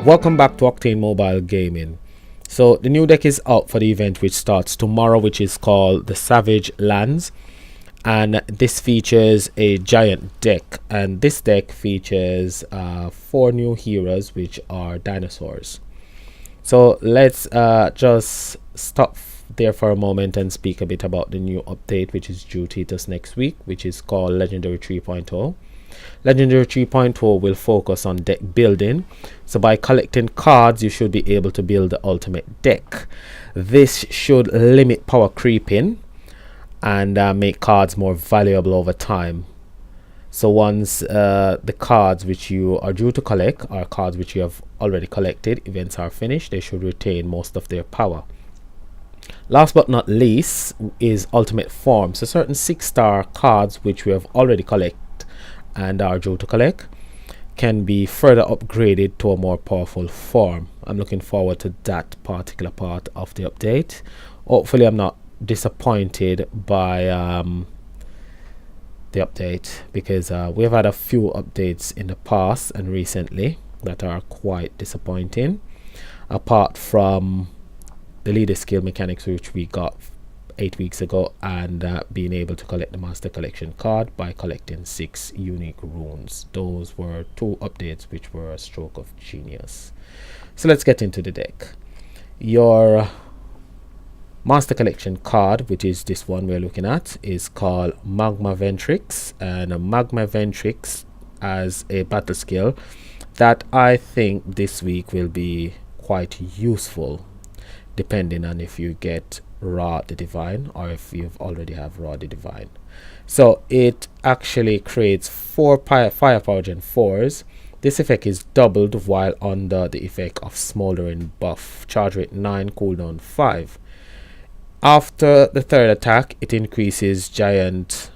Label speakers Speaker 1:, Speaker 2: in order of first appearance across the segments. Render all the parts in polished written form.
Speaker 1: Welcome back to Octane Mobile Gaming. So the new deck is out for the event which starts tomorrow, which is called the Savage Lands, and this features a giant deck, and this deck features 4 new heroes which are dinosaurs. So let's just stop there for a moment and speak a bit about the new update which is due to us next week, which is called Legendary 3.0. Legendary 3.0 will focus on deck building. So by collecting cards, you should be able to build the ultimate deck. This should limit power creeping and make cards more valuable over time. So once the cards which you are due to collect are cards which you have already collected, events are finished, they should retain most of their power. Last but not least is ultimate form. So certain 6-star cards which we have already collected and are due to collect can be further upgraded to a more powerful form. I'm looking forward to that particular part of the update. Hopefully I'm not disappointed by the update, because we've had a few updates in the past and recently that are quite disappointing, apart from the leader skill mechanics which we got 8 weeks ago, and being able to collect the master collection card by collecting 6 unique runes. Those were 2 updates which were a stroke of genius. So let's get into the deck. Your master collection card, which is this one we're looking at, is called Magma Ventrix, and a Magma Ventrix as a battle skill that I think this week will be quite useful, depending on if you get Ra the Divine or if you already have Ra the Divine. So it actually creates 4 firepower gen 4s. This effect is doubled while under the effect of Smoldering buff. Charge rate 9, cooldown 5. After the third attack, it increases giant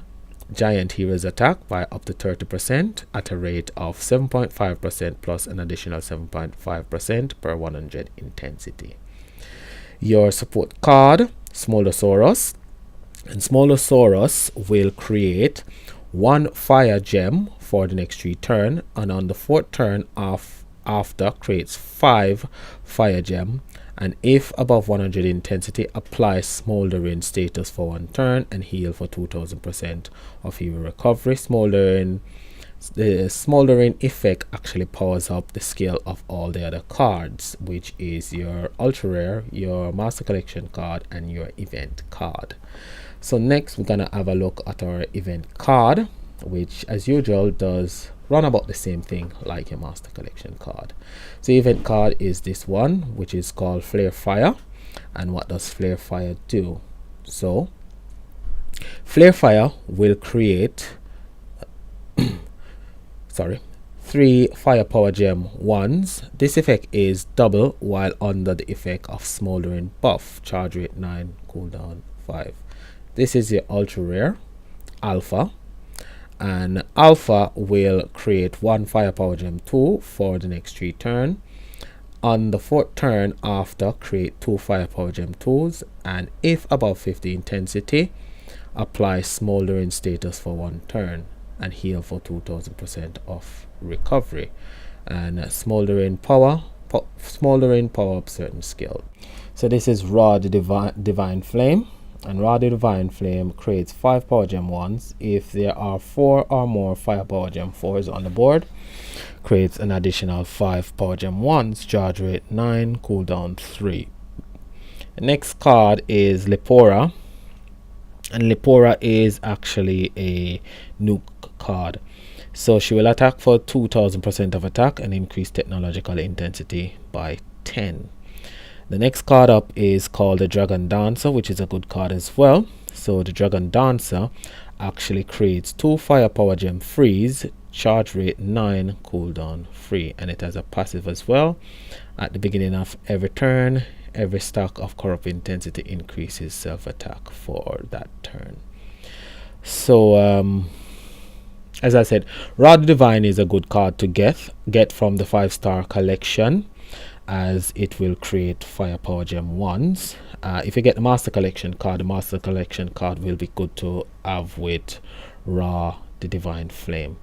Speaker 1: hero's attack by up to 30% at a rate of 7.5% plus an additional 7.5% per 100 intensity. Your support card, Smoldersaurus, and Smoldersaurus will create 1 fire gem for the next 3 turns, and on the 4th turn after creates 5 fire gem, and if above 100 intensity, apply Smoldering status for 1 turn and heal for 2000% of hero recovery. The Smoldering effect actually powers up the skill of all the other cards, which is your ultra rare, your master collection card, and your event card. So next we're gonna have a look at our event card, which as usual does run about the same thing like your master collection card. So event card is this one, which is called Flare Fire. And what does Flare Fire do? So Flare Fire will create 3 firepower gem 1s. This effect is double while under the effect of Smoldering buff. Charge rate 9, cooldown 5. This is your ultra rare, Alpha, and Alpha will create 1 firepower gem 2 for the next 3 turns. On the 4th turn after, create 2 firepower gem 2s, and if above 50 intensity, apply Smoldering status for 1 turn and heal for 2000% of recovery. And Smoldering power up certain skill. So this is Ra the Divine Flame, and Ra the Divine Flame creates 5 power gem 1s. If there are 4 or more firepower gem 4s on the board, creates an additional 5 power gem 1s. Charge rate 9, cooldown 3. The next card is Lepora, and Lepora is actually a nuke card. So she will attack for 2000% of attack and increase technological intensity by 10. The next card up is called the Dragon Dancer, which is a good card as well. So the Dragon Dancer actually creates 2 firepower gem freeze, charge rate 9, cooldown 3, and it has a passive as well. At the beginning of every turn, every stack of corrupt intensity increases self attack for that turn. So as I said, Ra the Divine is a good card to get from the 5-star collection, as it will create firepower gem 1s. If you get the master collection card, the master collection card will be good to have with Ra the Divine Flame.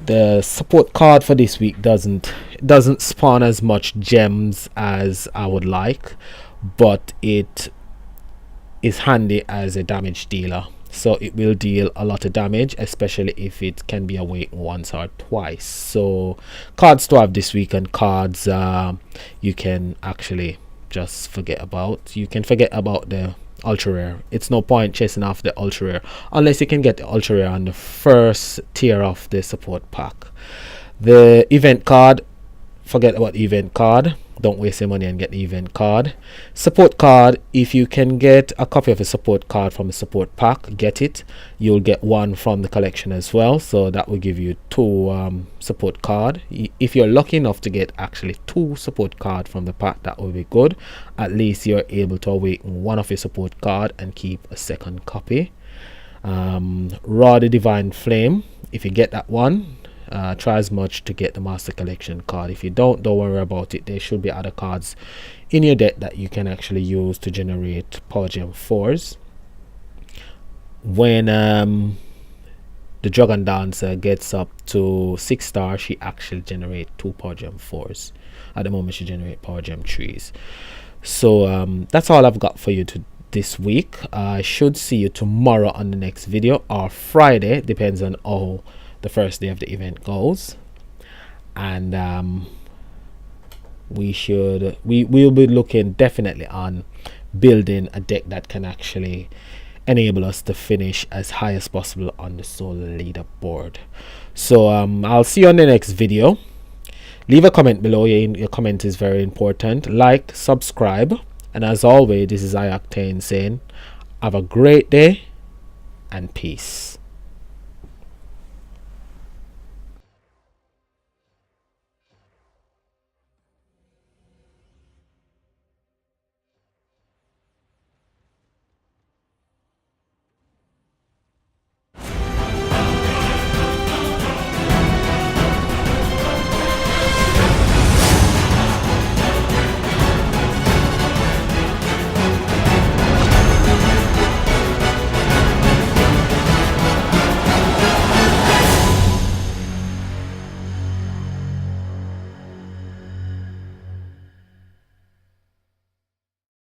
Speaker 1: The support card for this week doesn't spawn as much gems as I would like, but it is handy as a damage dealer, so it will deal a lot of damage, especially if it can be awakened once or twice. So cards to have this week, and cards you can actually just forget about. You can forget about the ultra rare. It's no point chasing after the ultra rare unless you can get the ultra rare on the first tier of the support pack. The event card, forget about the event card. Don't waste your money and get the event card. Support card, if you can get a copy of a support card from a support pack, get it. You'll get one from the collection as well, so that will give you 2 support card. If you're lucky enough to get actually 2 support card from the pack, that will be good. At least you're able to awaken one of your support card and keep a second copy. Raw the Divine Flame, if you get that one, try as much to get the Master Collection card. If you don't worry about it. There should be other cards in your deck that you can actually use to generate Power Gem 4s. When the Dragon Dancer gets up to 6 stars, she actually generates 2 Power Gem 4s. At the moment she generates Power Gem 3s. So that's all I've got for you this week. I should see you tomorrow on the next video, or Friday, depends on how the first day of the event goes. And we'll be looking definitely on building a deck that can actually enable us to finish as high as possible on the solo leaderboard. So I'll see you on the next video. Leave a comment below. Your comment is very important. Like, subscribe, and as always, this is iOctane saying have a great day and peace.